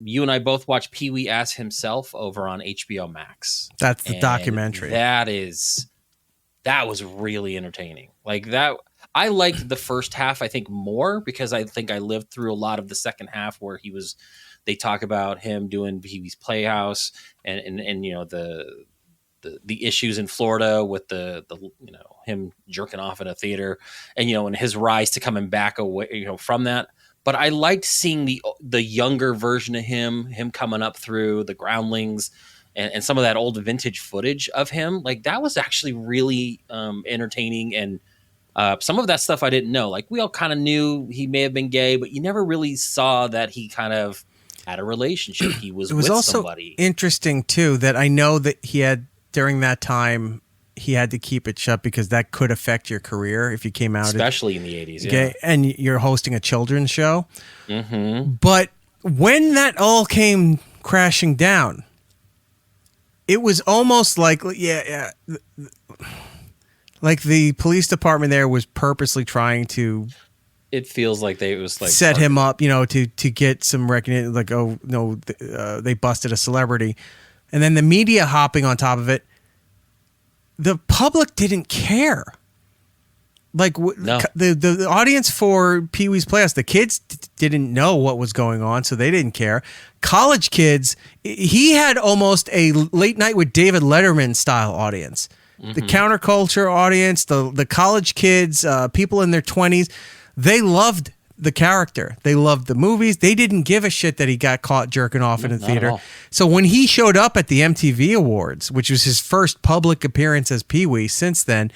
you and I both watched Pee Wee as himself over on HBO Max. That's the documentary. That was really entertaining. Like that, I liked the first half, I think, more because I think I lived through a lot of the second half where they talk about him doing Pee Wee's Playhouse and you know, the issues in Florida with the you know, him jerking off in a theater and, you know, and his rise to coming back away, you know, from that. But I liked seeing the younger version of him coming up through the Groundlings and some of that old vintage footage of him. Like that was actually really entertaining. And some of that stuff I didn't know. Like we all kind of knew he may have been gay, but you never really saw that he kind of had a relationship. He was with somebody. Also interesting too that I know that he had during that time he had to keep it shut because that could affect your career if you came out, especially in the 80s. Okay, yeah. And you're hosting a children's show. Mm-hmm. But when that all came crashing down, it was almost like like the police department there was purposely trying to. It feels like it was like set him up, you know, to get some recognition. Like, oh no, they busted a celebrity, and then the media hopping on top of it. The public didn't care. Like no. the audience for Pee Wee's Playhouse, the kids didn't know what was going on, so they didn't care. College kids, he had almost a Late Night with David Letterman style audience. Mm-hmm. The counterculture audience, the college kids, people in their 20s, they loved the character. They loved the movies. They didn't give a shit that he got caught jerking off in a theater. So when he showed up at the MTV Awards, which was his first public appearance as Pee Wee since then,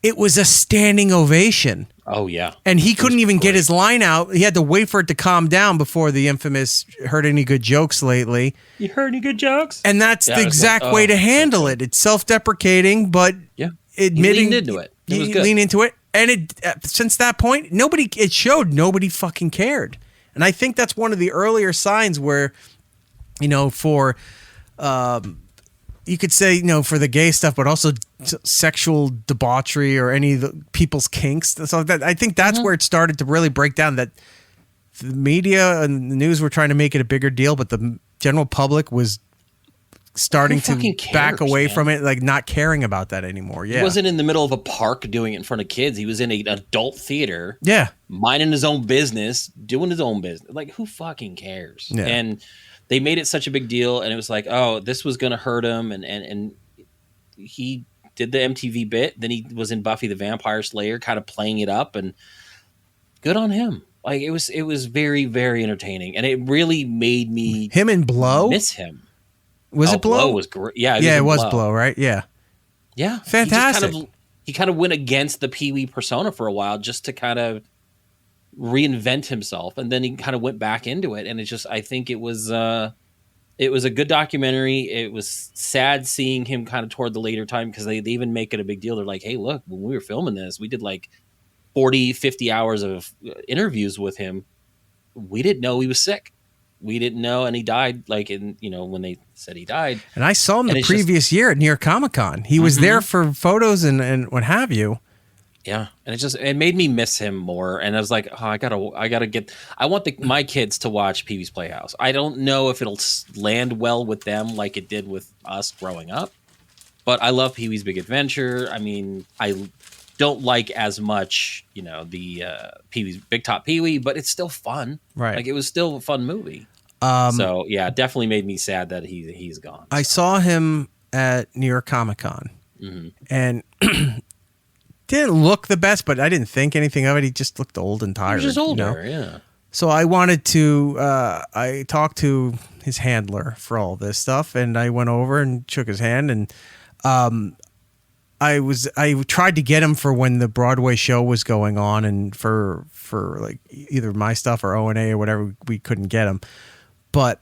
it was a standing ovation. Oh, yeah. And he couldn't even get his line out. He had to wait for it to calm down before the infamous heard any good jokes lately. You heard any good jokes? And that's the exact way to handle it. It's self-deprecating, but admitting he leaned into it. It was good. Lean into it. And since that point, it showed nobody fucking cared. And I think that's one of the earlier signs where, you know, for, you could say, you know, for the gay stuff, but also sexual debauchery or any of the people's kinks. So I think that's where it started to really break down, that the media and the news were trying to make it a bigger deal, but the general public was starting to back away from it, like not caring about that anymore. Yeah, he wasn't in the middle of a park doing it in front of kids. He was in an adult theater. Yeah, minding his own business, doing his own business. Like, who fucking cares? Yeah. And they made it such a big deal, and it was like, oh, this was going to hurt him, and he did the MTV bit. Then he was in Buffy the Vampire Slayer, kind of playing it up, and good on him. Like it was very, very entertaining, and it really made me miss him. Was it Blow? Blow was great. Yeah, it was Blow, right? Yeah. Yeah. Fantastic. He kind of went against the Pee Wee persona for a while just to kind of reinvent himself. And then he kind of went back into it. And it's just, I think it was a good documentary. It was sad seeing him kind of toward the later time because they even make it a big deal. They're like, hey, look, when we were filming this, we did like 40, 50 hours of interviews with him. We didn't know he was sick. We didn't know, and he died, like, in, you know, when they said he died. And I saw him the previous year at New York Comic-Con. He was there for photos and what have you. Yeah, and it made me miss him more. And I was like, oh, I want my kids to watch Pee Wee's Playhouse. I don't know if it'll land well with them like it did with us growing up, but I love Pee Wee's Big Adventure. I mean, I don't like as much, you know, the Pee Wee's Big Top Pee Wee, but it's still fun. Right. Like, it was still a fun movie. So yeah, it definitely made me sad that he's gone. I saw him at New York Comic-Con and didn't look the best, but I didn't think anything of it. He just looked old and tired. He was just older, you know? yeah. So I wanted to, I talked to his handler for all this stuff, and I went over and shook his hand, and I tried to get him for when the Broadway show was going on, and for like either my stuff or O&A or whatever, we couldn't get him. But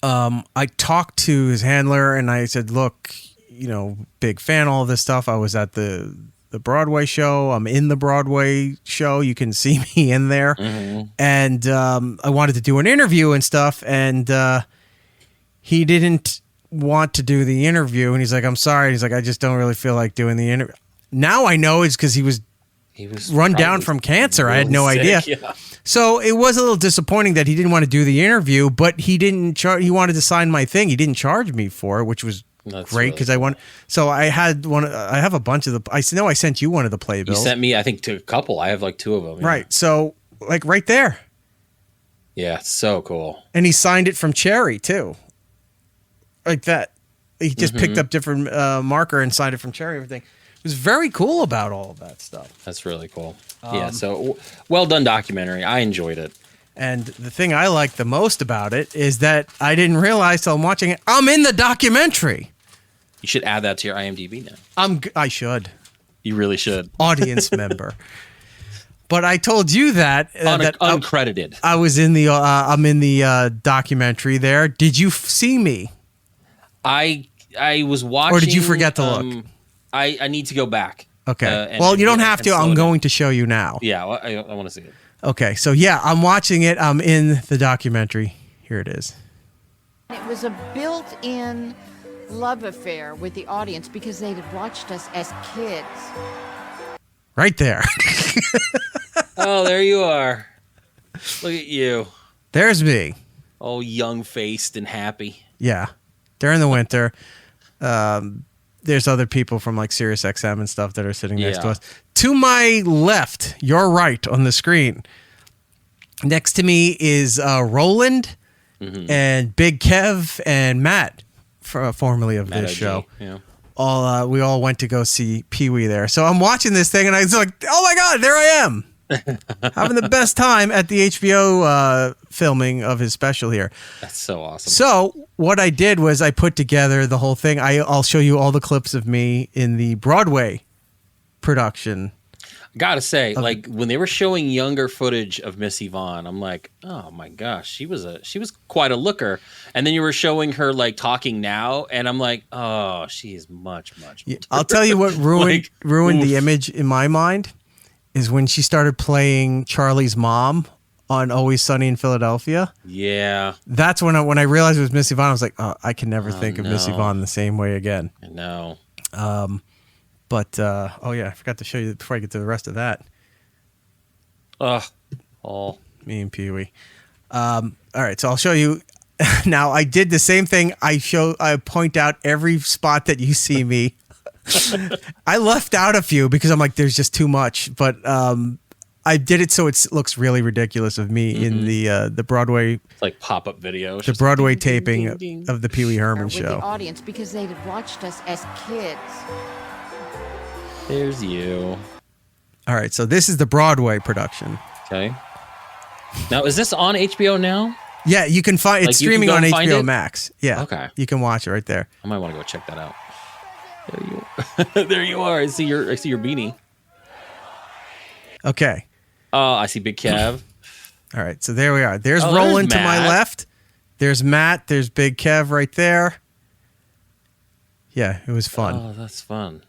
I talked to his handler and I said, look, you know, big fan, all this stuff. I was at the Broadway show. I'm in the Broadway show. You can see me in there. Mm-hmm. And I wanted to do an interview and stuff. And he didn't want to do the interview. And he's like, I'm sorry. He's like, I just don't really feel like doing the interview. Now I know it's because he was He was run down from cancer. Really I had no sick, idea. Yeah. So it was a little disappointing that he didn't want to do the interview, but he didn't he wanted to sign my thing. He didn't charge me for it, which was great because I want. So I had one. I have a bunch of the. I know I sent you one of the playbills. You sent me, I think, to a couple. I have like 2 of them. Yeah. Right. So like right there. Yeah, so cool. And he signed it from Cherry too. Like that. He just picked up different marker and signed it from Cherry. Everything. It was very cool about all of that stuff. That's really cool. Yeah. So well done documentary. I enjoyed it. And the thing I like the most about it is that I didn't realize till I'm watching it, I'm in the documentary. You should add that to your IMDb now. I should. You really should. Audience member. But I told you that uncredited. I was in the I'm in the documentary there. Did you see me? I was watching. Or did you forget to look? I need to go back. Okay. Well, you don't have to. I'm going to show you now. Yeah, well, I want to see it. Okay. So yeah, I'm watching it. I'm in the documentary. Here it is. It was a built-in love affair with the audience because they had watched us as kids. Right there. Oh, there you are. Look at you. There's me. Oh, young-faced and happy. Yeah. During the winter. There's other people from like Sirius XM and stuff that are sitting next to us. To my left, your right on the screen. Next to me is Roland and Big Kev and Matt, formerly of this show. Yeah. We all went to go see Pee Wee there. So I'm watching this thing and I was like, oh my God, there I am. Having the best time at the HBO filming of his special here. That's so awesome. So what I did was I put together the whole thing. I'll show you all the clips of me in the Broadway production. Gotta say, like when they were showing younger footage of Miss Yvonne, I'm like, oh my gosh, she was quite a looker. And then you were showing her like talking now, and I'm like, oh, she is much older. I'll tell you what ruined oof. the image in my mind is when she started playing Charlie's mom on Always Sunny in Philadelphia. Yeah. That's when I realized it was Miss Yvonne. I was like, oh, I can never think of Miss Yvonne the same way again. I know. But, oh yeah, I forgot to show you before I get to the rest of that. Oh. Me and Pee Wee. All right, so I'll show you. Now, I did the same thing. I point out every spot that you see me. I left out a few because I'm like, there's just too much. But I did it so it looks really ridiculous of me in the Broadway. It's like pop-up video. The Broadway taping of the Pee Wee Herman show. With the audience because they had watched us as kids. There's you. All right, so this is the Broadway production. Okay. Now, is this on HBO now? Yeah, you can find it's streaming on HBO Max. Yeah. Okay. You can watch it right there. I might want to go check that out. There you are. I see your beanie. Okay. Oh, I see Big Kev. All right, so there we are. There's Roland to my left. There's Matt. There's Big Kev right there. Yeah, it was fun. Oh, that's fun.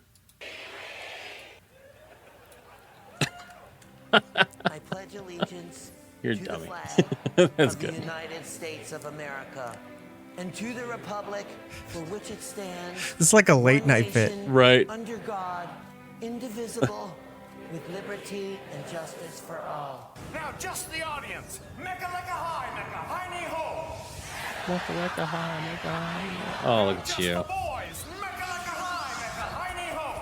I pledge allegiance You're to dummy. the flag That's of good. the United States of America and to the republic for which it stands. It's like a late one night bit. nation, Right. Under God, indivisible, with liberty and justice for all. Now, just the audience. Mecca like a high knee ho. Oh, look at Just you. the boys. Mecca like a high knee ho.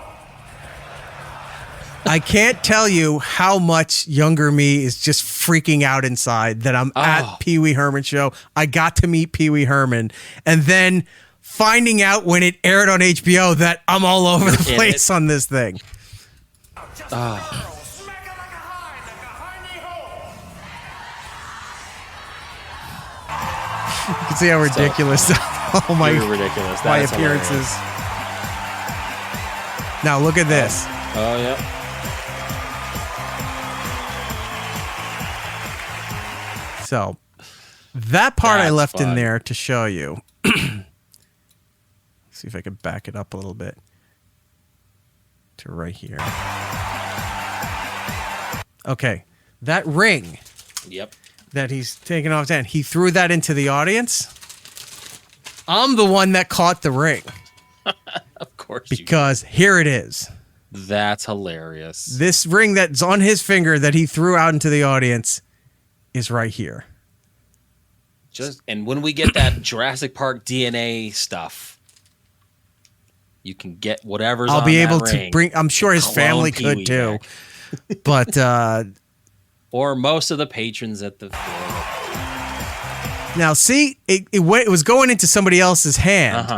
I can't tell you how much younger me is just freaking out inside that I'm at Pee Wee Herman show. I got to meet Pee Wee Herman, and then finding out when it aired on HBO that I'm all over the place on this thing. Just the girls. Mecca like a high knee ho. You can see how ridiculous all my You're ridiculous. my That is appearances. Now look at this. Oh, yeah. So that part I That's left in fun. there to show you. See if I can back it up a little bit to right here. Okay, that ring Yep. that he's taking off his hand, he threw that into the audience. I'm the one that caught the ring Of course you because here it is. That's hilarious. This ring that's on his finger that he threw out into the audience is right here. And when we get that Jurassic Park DNA stuff, you can get whatever's I'll on be that able ring. to bring. I'm sure his Clone family Pee could Wee too, back. but Or most of the patrons at the now see, it was going into somebody else's hand,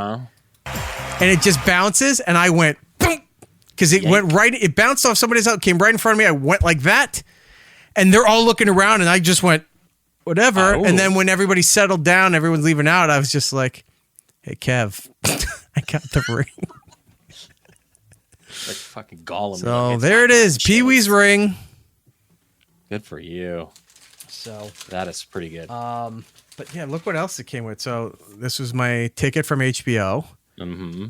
and it just bounces, and I went because it went right. It bounced off somebody's out, came right in front of me. I went like that, and they're all looking around, and I just went whatever. Oh. And then when everybody settled down, everyone's leaving out. I was just like, "Hey, Kev, I got the ring." Like fucking Gollum. So Like, there it is, Pee Wee's ring. Good for you. So That is pretty good. but yeah, look what else it came with. So this was my ticket from HBO. Mm-hmm.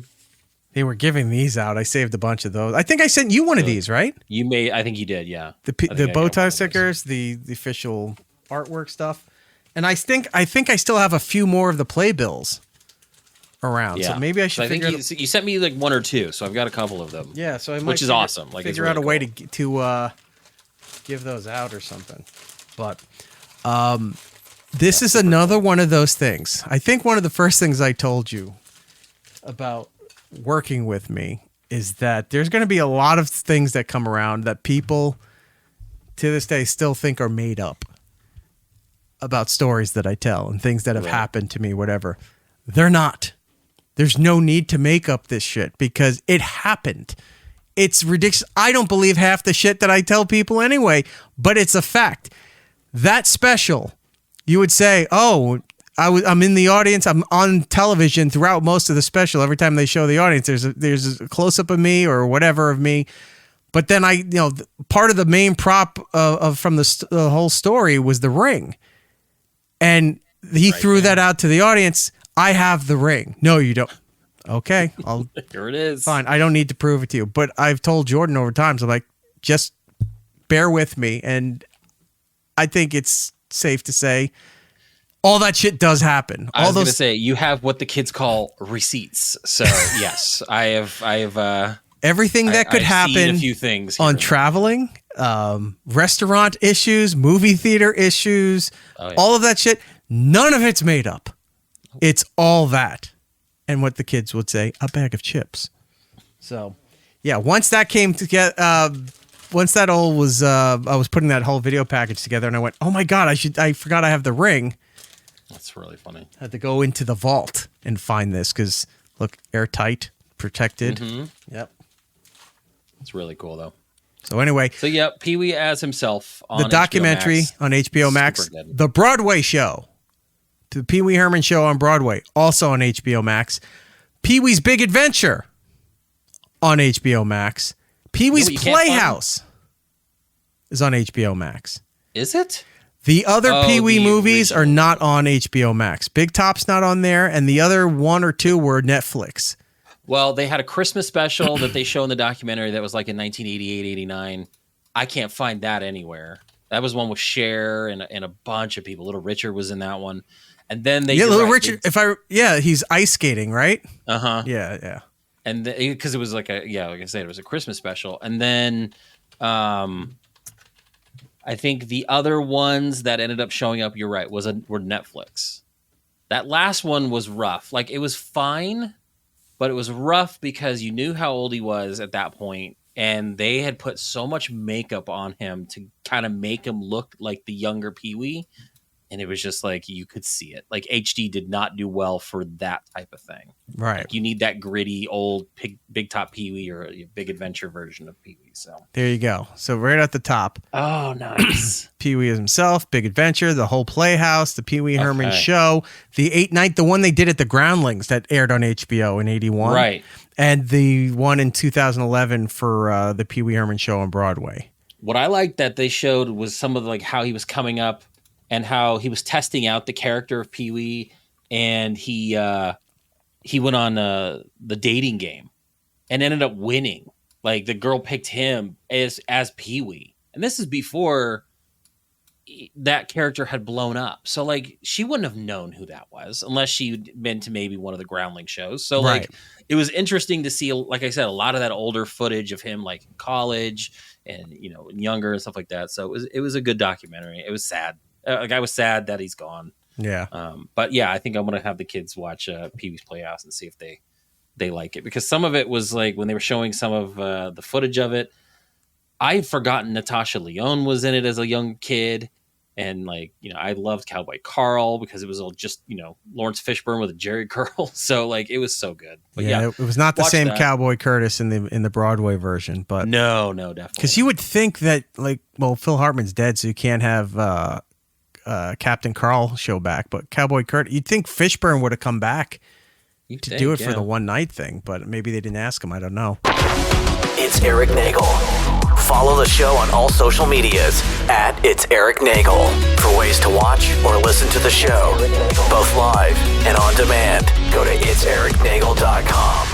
They were giving these out. I saved a bunch of those. I think I sent you one of these, right? I think you did, yeah. The bow tie stickers, the official artwork stuff, and I think I still have a few more of the playbills around. Yeah. So maybe I should I think figure out. you sent me like one or two, so I've got a couple of them. Yeah, so I might which is awesome. Like, figure it's out a really way cool. to give those out or something. But this is another one of those things. I think one of the first things I told you about working with me is that there's going to be a lot of things that come around that people to this day still think are made up about stories that I tell and things that have happened to me, whatever. They're not. There's no need to make up this shit because it happened. It's ridiculous. I don't believe half the shit that I tell people anyway, but it's a fact. That special, you would say, oh, I'm in the audience. I'm on television throughout most of the special. Every time they show the audience, there's a close up of me or whatever of me. But then part of the main prop from the whole story was the ring, and he threw that out to the audience. I have the ring. No, you don't. Okay, Here it is. Fine. I don't need to prove it to you, but I've told Jordan over time. So I'm like, just bear with me, and I think it's safe to say. All that shit does happen. I was going to say, you have what the kids call receipts. So, yes, I have everything that could I've seen happen a few things on here. traveling, restaurant issues, movie theater issues, all of that shit. None of it's made up. It's all that. And what the kids would say, a bag of chips. So, yeah, once that came together, once that all was, I was putting that whole video package together and I went, oh my God, I forgot I have the ring. That's really funny. I had to go into the vault and find this because look, airtight, protected. Mm-hmm. Yep. It's really cool though. So anyway, So yeah, Pee Wee as himself on the documentary HBO Max. on HBO Max, Super good. the Broadway show, the Pee Wee Herman show on Broadway, also on HBO Max. Pee Wee's Big Adventure on HBO Max. Pee Wee's what you can't find? Playhouse is on HBO Max. Is it? The other Oh, Pee Wee the movies are original. not on HBO Max. Big Top's not on there, and the other one or two were Netflix. Well, they had a Christmas special that they show in the documentary that was like in 1988, 89. I can't find that anywhere. That was one with Cher and a bunch of people. Little Richard was in that one. And then they Little Richard. He's ice skating, right? Uh-huh. Yeah. And because it was like like I said, it was a Christmas special. And then I think the other ones that ended up showing up, you're right, were Netflix. That last one was rough. Like, it was fine, but it was rough because you knew how old he was at that point, and they had put so much makeup on him to kind of make him look like the younger Pee Wee, and it was just like, you could see it. Like, HD did not do well for that type of thing. Right. Like, you need that gritty old Big Top Pee Wee or a Big Adventure version of Pee Wee. So There you go. So right at the top, oh, nice. Pee Wee himself, Big Adventure, the whole Playhouse, the Pee Wee Herman Okay. show, the 8-night, the one they did at the Groundlings that aired on HBO in 81. Right. And the one in 2011 for the Pee Wee Herman show on Broadway. What I liked that they showed was some of like how he was coming up and how he was testing out the character of Pee Wee, and he went on the dating game and ended up winning. Like, the girl picked him as Pee Wee, and this is before that character had blown up. So like she wouldn't have known who that was unless she'd been to maybe one of the Groundling shows. So like Right. it was interesting to see, like I said, a lot of that older footage of him like in college and, you know, younger and stuff like that. So it was a good documentary. It was sad. Like I was sad that he's gone. Yeah. But yeah, I think I'm going to have the kids watch Pee Wee's Playhouse and see if they like it, because some of it was like when they were showing some of the footage of it, I had forgotten Natasha Lyonne was in it as a young kid. And like, you know, I loved Cowboy Carl because it was all just, you know, Lawrence Fishburne with a Jerry curl. So like, it was so good. But yeah, it was not the watch same that. Cowboy Curtis in the Broadway version, but No, definitely. because you would think that, like, well, Phil Hartman's dead, so you can't have Captain Carl show back. But Cowboy Curtis, you'd think Fishburne would have come back to do it for the one night thing, but maybe they didn't ask him. I don't know. It's Eric Nagel. Follow the show on all social medias at It's Eric Nagel for ways to watch or listen to the show, both live and on demand. Go to itsericnagel.com.